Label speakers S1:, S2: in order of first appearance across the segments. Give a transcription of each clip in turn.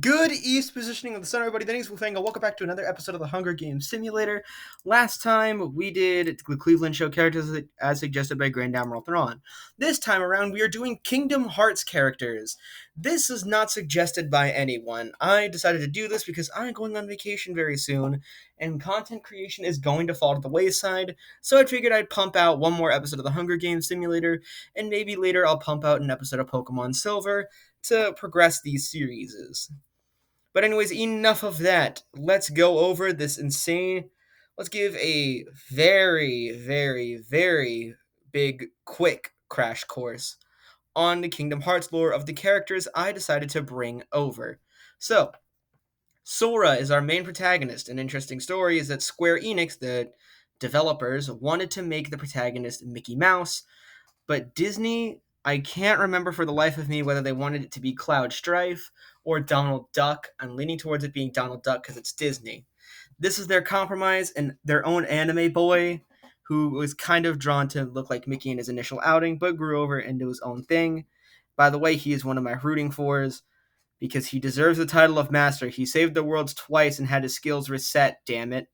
S1: Good East positioning of the sun, everybody. Denny's Wolfanga. Welcome back to another episode of the Hunger Games Simulator. Last time we did the Cleveland Show characters as suggested by Grand Admiral Thrawn. This time around, we are doing Kingdom Hearts characters. This is not suggested by anyone. I decided to do this because I'm going on vacation very soon, and content creation is going to fall to the wayside. So I figured I'd pump out one more episode of the Hunger Games Simulator, and maybe later I'll pump out an episode of Pokemon Silver to progress these series. But anyways, enough of that. Let's go over this insane. Let's give a very, very, very big, quick crash course on the Kingdom Hearts lore of the characters I decided to bring over. So, Sora is our main protagonist. An interesting story is that Square Enix, the developers, wanted to make the protagonist Mickey Mouse, but Disney, I can't remember for the life of me whether they wanted it to be Cloud Strife or Donald Duck. I'm leaning towards it being Donald Duck because it's Disney. This is their compromise, and their own anime boy, who was kind of drawn to look like Mickey in his initial outing, but grew over into his own thing. By the way, he is one of my rooting fors because he deserves the title of Master. He saved the worlds twice and had his skills reset, damn it.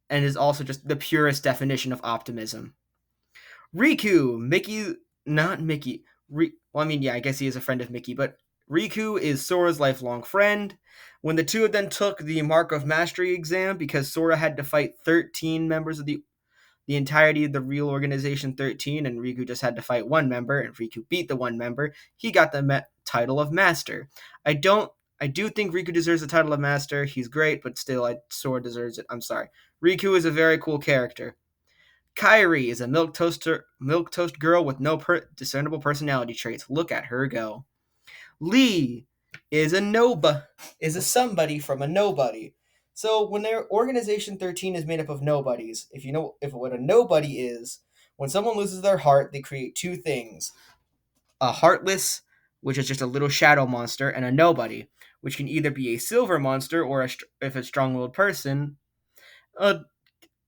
S1: And is also just the purest definition of optimism. Riku, Mickey, not Mickey. I guess he is a friend of Mickey, but Riku is Sora's lifelong friend. When the two of them took the Mark of Mastery exam, because Sora had to fight 13 members of the entirety of the real organization 13, and Riku just had to fight one member, and Riku beat the one member, he got the title of Master. I do think Riku deserves the title of Master. He's great, but still, Sora deserves it. I'm sorry. Riku is a very cool character. Kyrie is a milk toast girl with no discernible personality traits. Look at her go. Lee is a somebody from a nobody. So when their organization 13 is made up of nobodies, if you know what a nobody is, when someone loses their heart, they create two things: a heartless, which is just a little shadow monster, and a nobody, which can either be a silver monster or if a strong-willed person,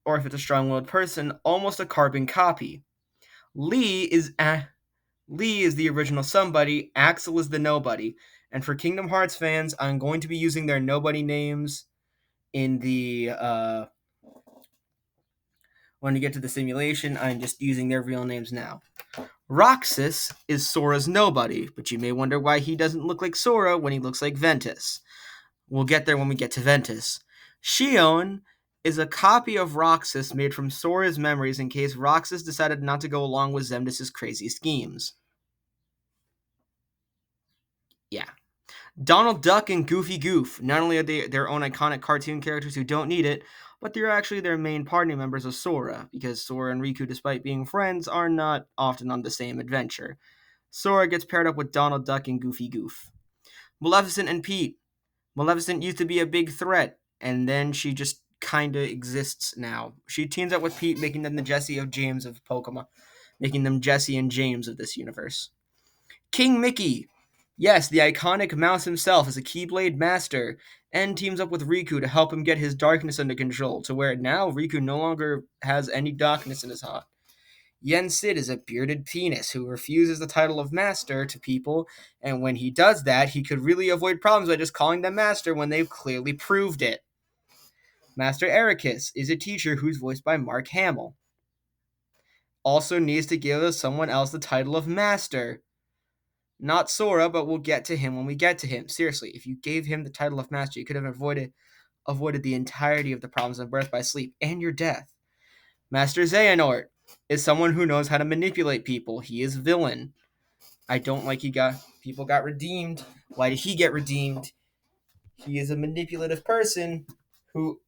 S1: or if it's a strong-willed person, almost a carbon copy. Lee is the original somebody, Axel is the nobody, and for Kingdom Hearts fans, I'm going to be using their nobody names in the when you get to the simulation. I'm just using their real names now. Roxas is Sora's nobody, but you may wonder why he doesn't look like Sora when he looks like Ventus. We'll get there when we get to Ventus. Xion is a copy of Roxas made from Sora's memories in case Roxas decided not to go along with Xemnas' crazy schemes. Yeah. Donald Duck and Goofy Goof. Not only are they their own iconic cartoon characters who don't need it, but they're actually their main party members of Sora, because Sora and Riku, despite being friends, are not often on the same adventure. Sora gets paired up with Donald Duck and Goofy Goof. Maleficent and Pete. Maleficent used to be a big threat, and then she just kinda exists now. She teams up with Pete, making them the Jesse of James of Pokemon, making them Jesse and James of this universe. King Mickey. Yes, the iconic mouse himself is a Keyblade master, and teams up with Riku to help him get his darkness under control, to where now Riku no longer has any darkness in his heart. Yen Sid is a bearded penis who refuses the title of master to people, and when he does that, he could really avoid problems by just calling them master when they've clearly proved it. Master Ericus is a teacher who's voiced by Mark Hamill. Also needs to give someone else the title of master. Not Sora, but we'll get to him when we get to him. Seriously, if you gave him the title of master, you could have avoided the entirety of the problems of birth by sleep and your death. Master Xehanort is someone who knows how to manipulate people. He is villain. I don't like people got redeemed. Why did he get redeemed? He is a manipulative person who,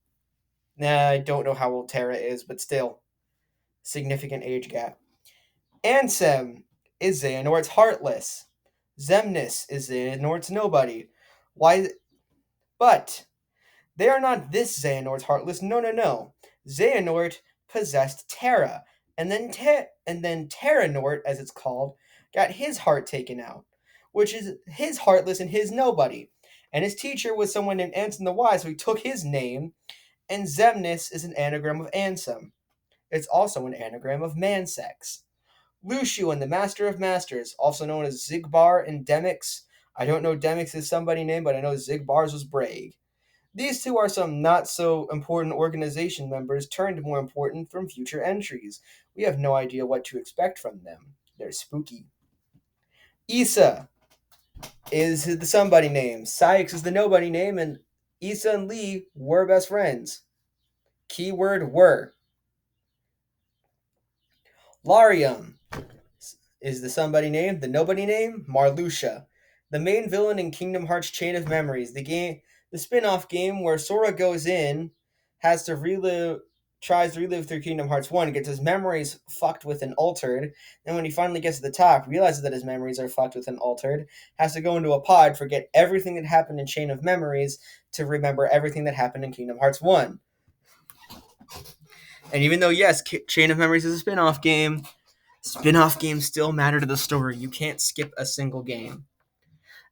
S1: I don't know how old Terra is, but still, significant age gap. Ansem is Xehanort's heartless. Xemnas is Xehanort's nobody. Why? But they are not this Xehanort's heartless. No. Xehanort possessed Terra, and then Terranort, as it's called, got his heart taken out, which is his heartless and his nobody. And his teacher was someone named Ansem the Wise, so he took his name, and Xemnas is an anagram of Ansem. It's also an anagram of Mansex. Lucio and the Master of Masters, also known as Zigbar and Demix. I don't know Demix's somebody name, but I know Zigbar's was Brag. These two are some not so important organization members turned more important from future entries. We have no idea what to expect from them. They're spooky. Issa is the somebody name. Sykes is the nobody name, and Issa and Lee were best friends. Keyword were. Larium is the somebody name. The nobody name, Marluxia. The main villain in Kingdom Hearts Chain of Memories, the spin-off game where Sora goes in, has to tries to relive through Kingdom Hearts 1, gets his memories fucked with and altered, and when he finally gets to the top, realizes that his memories are fucked with and altered, has to go into a pod, forget everything that happened in Chain of Memories to remember everything that happened in Kingdom Hearts 1. And even though, yes, Chain of Memories is a spin-off game, spin-off games still matter to the story. You can't skip a single game.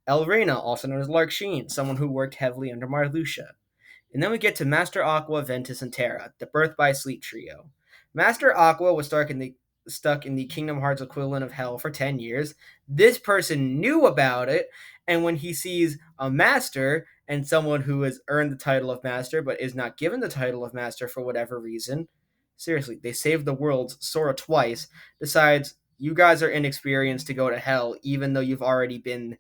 S1: Elrena, also known as Lark Sheen, someone who worked heavily under Marluxia. And then we get to Master Aqua, Ventus, and Terra, the Birth by Sleep trio. Master Aqua was stuck in the Kingdom Hearts equivalent of hell for 10 years. This person knew about it, and when he sees a master and someone who has earned the title of master but is not given the title of master for whatever reason, seriously, they saved the world, Sora twice, decides you guys are inexperienced to go to hell even though you've already been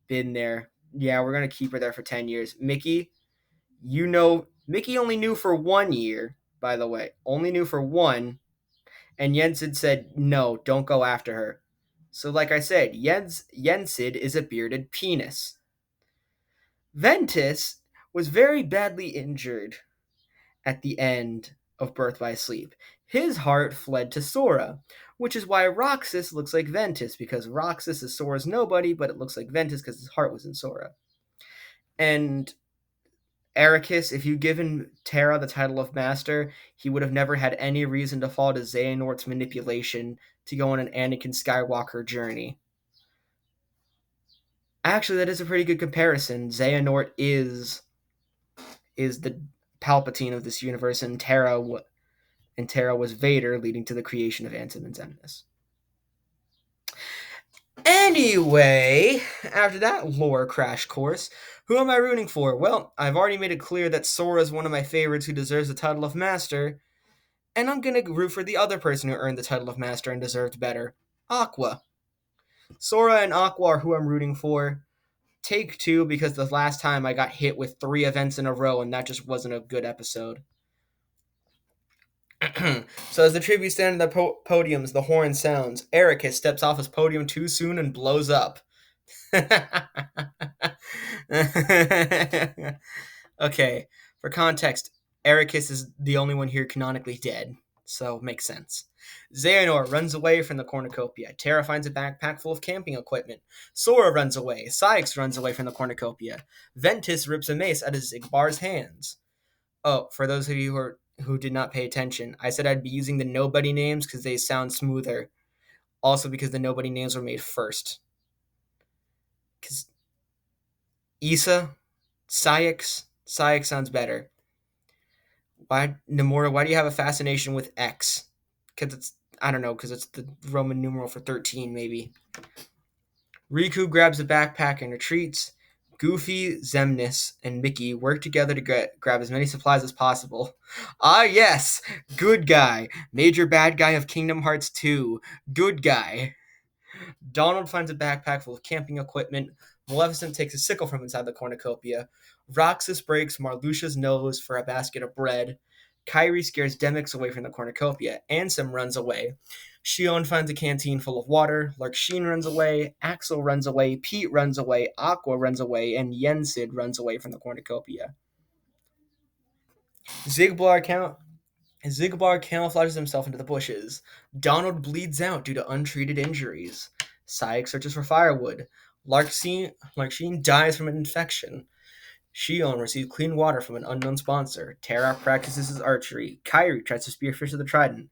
S1: there. Yeah, we're going to keep her there for 10 years. Mickey, Mickey only knew for 1 year, by the way. Only knew for one. And Yensid said, no, don't go after her. So like I said, Yensid is a bearded penis. Ventus was very badly injured at the end of Birth by Sleep. His heart fled to Sora, which is why Roxas looks like Ventus, because Roxas is Sora's nobody, but it looks like Ventus because his heart was in Sora. And Ericus, if you'd given Terra the title of Master, he would have never had any reason to fall to Xehanort's manipulation to go on an Anakin Skywalker journey. Actually, that is a pretty good comparison. Xehanort is the Palpatine of this universe, and Terra was Vader, leading to the creation of Ansem and Xemnas. Anyway, after that lore crash course, who am I rooting for? Well, I've already made it clear that Sora is one of my favorites who deserves the title of Master, and I'm gonna root for the other person who earned the title of Master and deserved better, Aqua. Sora and Aqua are who I'm rooting for. Take two, because the last time I got hit with 3 events in a row, and that just wasn't a good episode. So as the tribute stand in the podiums, the horn sounds. Ericus steps off his podium too soon and blows up. Okay, for context, Ericus is the only one here canonically dead, so makes sense. Xehanort runs away from the cornucopia. Terra finds a backpack full of camping equipment. Sora runs away. Sykes runs away from the cornucopia. Ventus rips a mace out of Zigbar's hands. Oh, for those of you who did not pay attention, I said I'd be using the nobody names because they sound smoother. Also because the nobody names were made first. Because Issa, Sykes sounds better. Why, Nomura, why do you have a fascination with X? Because it's the Roman numeral for 13, maybe. Riku grabs a backpack and retreats. Goofy, Xemnas, and Mickey work together to grab as many supplies as possible. Ah, yes! Good guy. Major bad guy of Kingdom Hearts 2. Good guy. Donald finds a backpack full of camping equipment. Maleficent takes a sickle from inside the cornucopia. Roxas breaks Marluxia's nose for a basket of bread. Kairi scares Demix away from the cornucopia. Ansem runs away. Shion finds a canteen full of water. Lark Sheen runs away. Axel runs away. Pete runs away. Aqua runs away. And Yensid runs away from the cornucopia. Zigbar camouflages himself into the bushes. Donald bleeds out due to untreated injuries. Sykes searches for firewood. Lark Sheen dies from an infection. Shion receives clean water from an unknown sponsor. Terra practices his archery. Kairi tries to spearfish with the trident.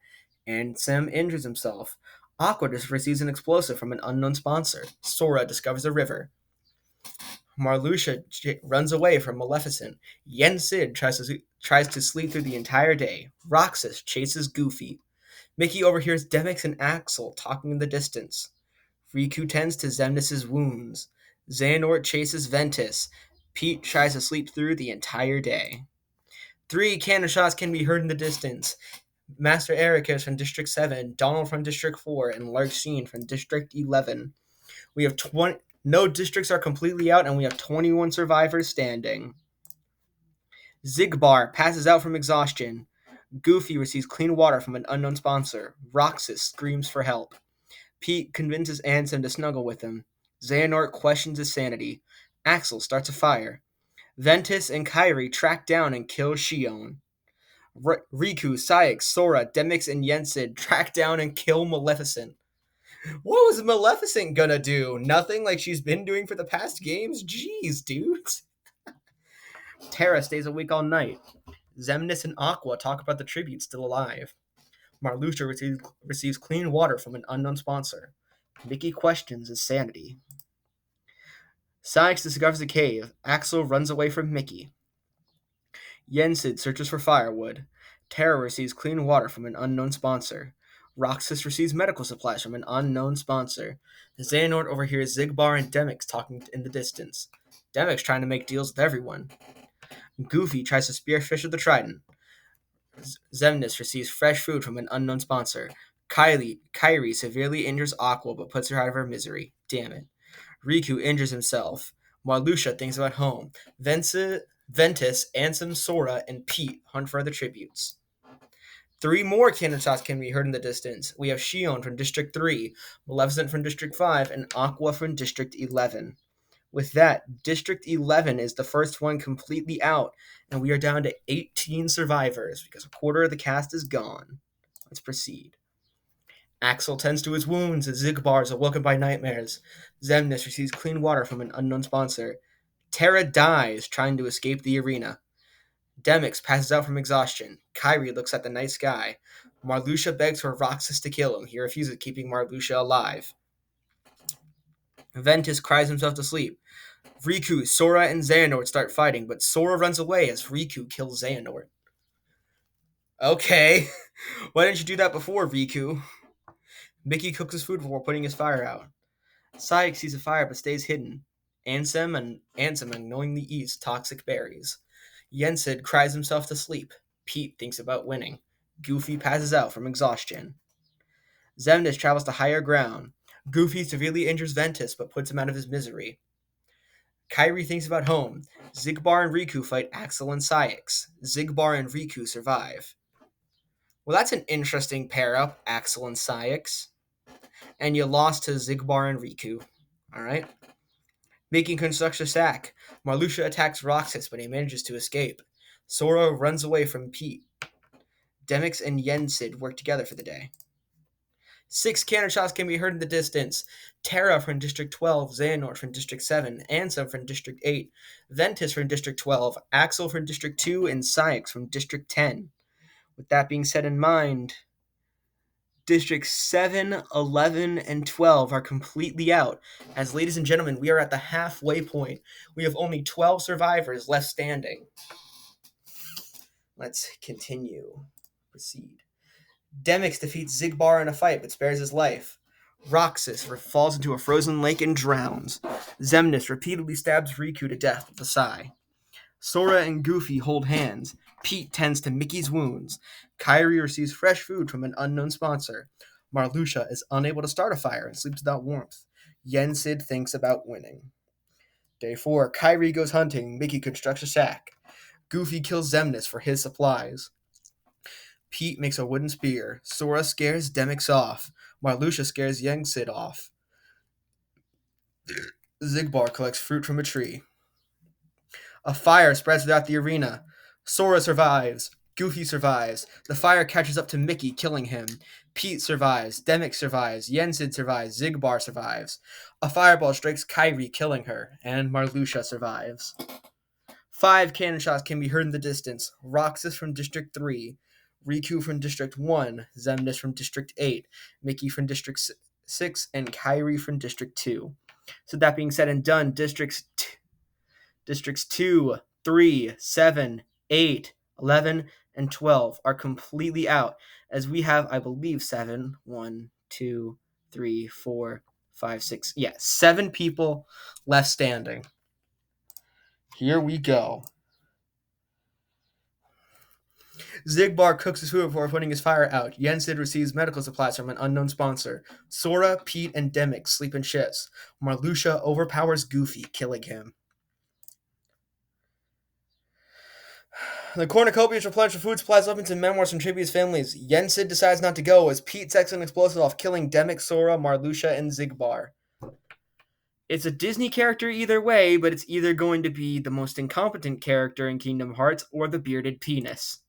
S1: Ansem injures himself. Aqua receives an explosive from an unknown sponsor. Sora discovers a river. Marluxia runs away from Maleficent. Yensid tries to sleep through the entire day. Roxas chases Goofy. Mickey overhears Demix and Axel talking in the distance. Riku tends to Xemnas' wounds. Xehanort chases Ventus. Pete tries to sleep through the entire day. 3 cannon shots can be heard in the distance. Master Eric is from District 7, Donald from District 4, and Lark Sheen from District 11. We have 20. No districts are completely out, and we have 21 survivors standing. Zigbar passes out from exhaustion. Goofy receives clean water from an unknown sponsor. Roxas screams for help. Pete convinces Ansem to snuggle with him. Xehanort questions his sanity. Axel starts a fire. Ventus and Kyrie track down and kill Shion. Riku, Saix, Sora, Demix, and Yensid track down and kill Maleficent. What was Maleficent gonna do? Nothing like she's been doing for the past games? Jeez, dudes. Terra stays awake all night. Xemnas and Aqua talk about the tribute still alive. Marluxia receives clean water from an unknown sponsor. Mickey questions his sanity. Saix discovers a cave. Axel runs away from Mickey. Yensid searches for firewood. Terra receives clean water from an unknown sponsor. Roxas receives medical supplies from an unknown sponsor. Xehanort overhears Zigbar and Demix talking in the distance. Demix trying to make deals with everyone. Goofy tries to spearfish with the trident. Xemnas receives fresh food from an unknown sponsor. Kyrie severely injures Aqua but puts her out of her misery. Damn it. Riku injures himself. Marluxia thinks about home. Ventus, Ansem, Sora, and Pete hunt for other tributes. 3 more cannon shots can be heard in the distance. We have Shion from District 3, Maleficent from District 5, and Aqua from District 11. With that, District 11 is the first one completely out, and we are down to 18 survivors because a quarter of the cast is gone. Let's proceed. Axel tends to his wounds as Zigbar is awoken by nightmares. Xemnas receives clean water from an unknown sponsor. Terra dies trying to escape the arena. Demix passes out from exhaustion. Kyrie looks at the night sky. Marluxia begs for Roxas to kill him. He refuses, keeping Marluxia alive. Ventus cries himself to sleep. Riku, Sora, and Xehanort start fighting, but Sora runs away as Riku kills Xehanort. Okay. Why didn't you do that before, Riku? Mickey cooks his food before putting his fire out. Saix sees a fire but stays hidden. Ansem unknowingly eats toxic berries. Yensid cries himself to sleep. Pete thinks about winning. Goofy passes out from exhaustion. Xemnas travels to higher ground. Goofy severely injures Ventus but puts him out of his misery. Kyrie thinks about home. Zigbar and Riku fight Axel and Saix. Zigbar and Riku survive. Well, that's an interesting pair-up, Axel and Saix. And you lost to Zigbar and Riku. Alright? Making constructs a sack. Marluxia attacks Roxas, but he manages to escape. Sora runs away from Pete. Demix and Yensid work together for the day. 6 cannon shots can be heard in the distance. Terra from District 12, Xehanort from District 7, Ansem from District 8, Ventus from District 12, Axel from District 2, and Saix from District 10. With that being said in mind, Districts 7, 11, and 12 are completely out. As ladies and gentlemen, we are at the halfway point. We have only 12 survivors left standing. Let's continue. Proceed. Demix defeats Zigbar in a fight but spares his life. Roxas falls into a frozen lake and drowns. Xemnas repeatedly stabs Riku to death with a sigh. Sora and Goofy hold hands. Pete tends to Mickey's wounds. Kyrie receives fresh food from an unknown sponsor. Marluxia is unable to start a fire and sleeps without warmth. Yensid thinks about winning. Day 4, Kyrie goes hunting. Mickey constructs a shack. Goofy kills Xemnas for his supplies. Pete makes a wooden spear. Sora scares Demix off. Marluxia scares Yensid off. Zigbar collects fruit from a tree. A fire spreads throughout the arena. Sora survives. Goofy survives. The fire catches up to Mickey, killing him. Pete survives. Demix survives. Yensid survives. Zigbar survives. A fireball strikes Kyrie, killing her. And Marluxia survives. 5 cannon shots can be heard in the distance. Roxas from District 3. Riku from District 1. Xemnas from District 8. Mickey from District 6. And Kyrie from District 2. So that being said and done, Districts 2, 3, 7, 8, 11, and 12 are completely out, as we have, I believe, 7, 1, 2, 3, 4, 5, 6. Yeah, 7 people left standing. Here we go. Zigbar cooks his food before putting his fire out. Yensid receives medical supplies from an unknown sponsor. Sora, Pete, and Demick sleep in shifts. Marluxia overpowers Goofy, killing him. The cornucopias replenish food supplies, weapons, and memoirs from tribute families. Yensid decides not to go as Pete sets an explosive off, killing Demick, Sora, Marluxia, and Zigbar. It's a Disney character either way, but it's either going to be the most incompetent character in Kingdom Hearts or the bearded penis.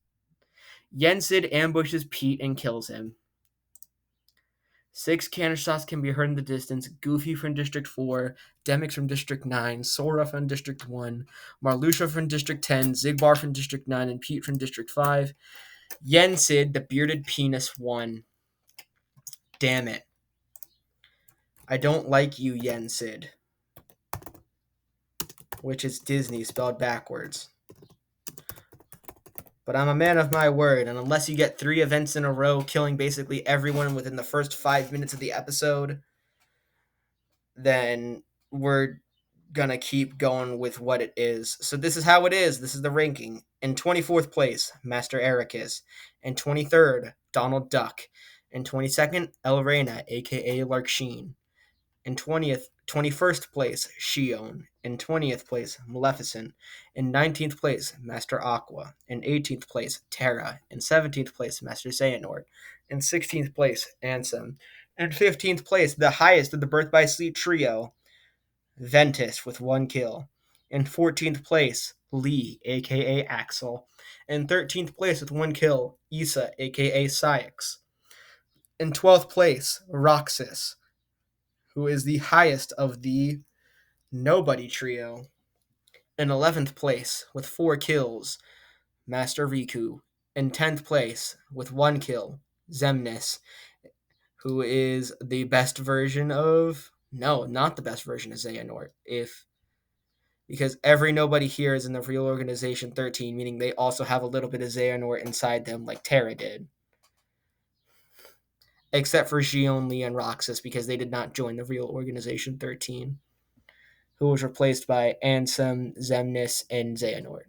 S1: Yensid ambushes Pete and kills him. 6 cannon shots can be heard in the distance. Goofy from District 4, Demick from District 9, Sora from District 1, Marluxia from District 10, Zigbar from District 9, and Pete from District 5. Yensid, the bearded penis, won. Damn it. I don't like you, Yensid. Which is Disney spelled backwards. But I'm a man of my word, and unless you get 3 events in a row killing basically everyone within the first 5 minutes of the episode, then we're gonna keep going with what it is. So this is how it is. This is the ranking. In 24th place, Master Ericus. In 23rd, Donald Duck. In 22nd, El Reina, aka Larksheen. In 21st place, Shion. In 20th place, Maleficent. In 19th place, Master Aqua. In 18th place, Terra. In 17th place, Master Xehanort. In 16th place, Ansem. In 15th place, the highest of the Birth by Sleep trio, Ventus with 1 kill. In 14th place, Lee, aka Axel. In 13th place with 1 kill, Issa, aka Syx. In 12th place, Roxas, who is the highest of the Nobody trio. In 11th place, with 4 kills, Master Riku. In 10th place, with 1 kill, Xemnas, who is the best version of... No, not the best version of Xehanort. Because every Nobody here is in the real Organization 13, meaning they also have a little bit of Xehanort inside them, like Terra did. Except for Xion, Lee, and Roxas, because they did not join the real Organization 13, who was replaced by Ansem, Xemnas, and Xehanort.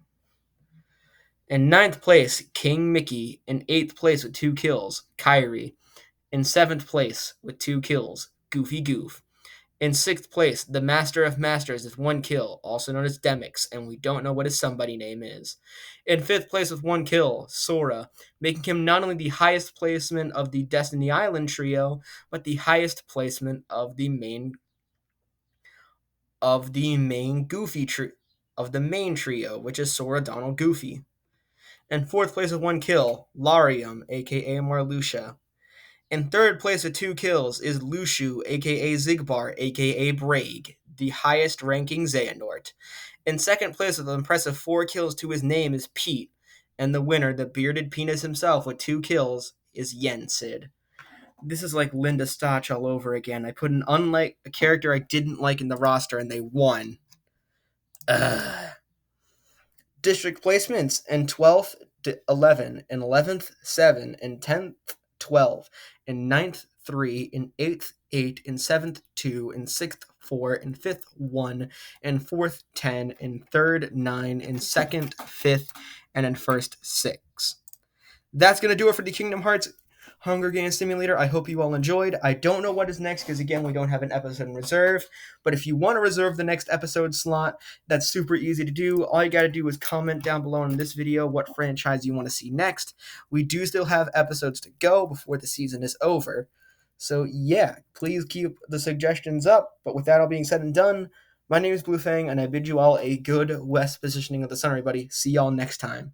S1: In 9th place, King Mickey. In 8th place with 2 kills, Kairi. In 7th place with 2 kills, Goofy Goof. In 6th place, the Master of Masters with 1 kill, also known as Demix, and we don't know what his somebody name is. In 5th place with 1 kill, Sora, making him not only the highest placement of the Destiny Island trio, but the highest placement of the main Goofy of the main trio, which is Sora, Donald, Goofy. In 4th place with 1 kill, Larium, aka Marluxia. In 3rd place with 2 kills is Lushu, aka Zigbar, aka Braig, the highest ranking Xehanort. In 2nd place with an impressive 4 kills to his name is Pete, and the winner, the bearded penis himself with 2 kills, is Yensid. This is like Linda Stotch all over again. I put a character I didn't like in the roster, and they won. Ugh. District placements: in 12th, 11, in 11th, 7, in 10th, 12, in 9th, 3, in 8th, 8, in 7th, 2, in 6th, 4, in 5th, 1, in 4th, 10, in 3rd, 9, in 2nd, 5th, and in 1st, 6. That's going to do it for the Kingdom Hearts Hunger Games Simulator. I hope you all enjoyed. I don't know what is next because, again, we don't have an episode in reserve. But if you want to reserve the next episode slot, that's super easy to do. All you got to do is comment down below in this video what franchise you want to see next. We do still have episodes to go before the season is over. So, yeah, please keep the suggestions up. But with that all being said and done, my name is Blue Fang, and I bid you all a good west positioning of the sun, everybody. See y'all next time.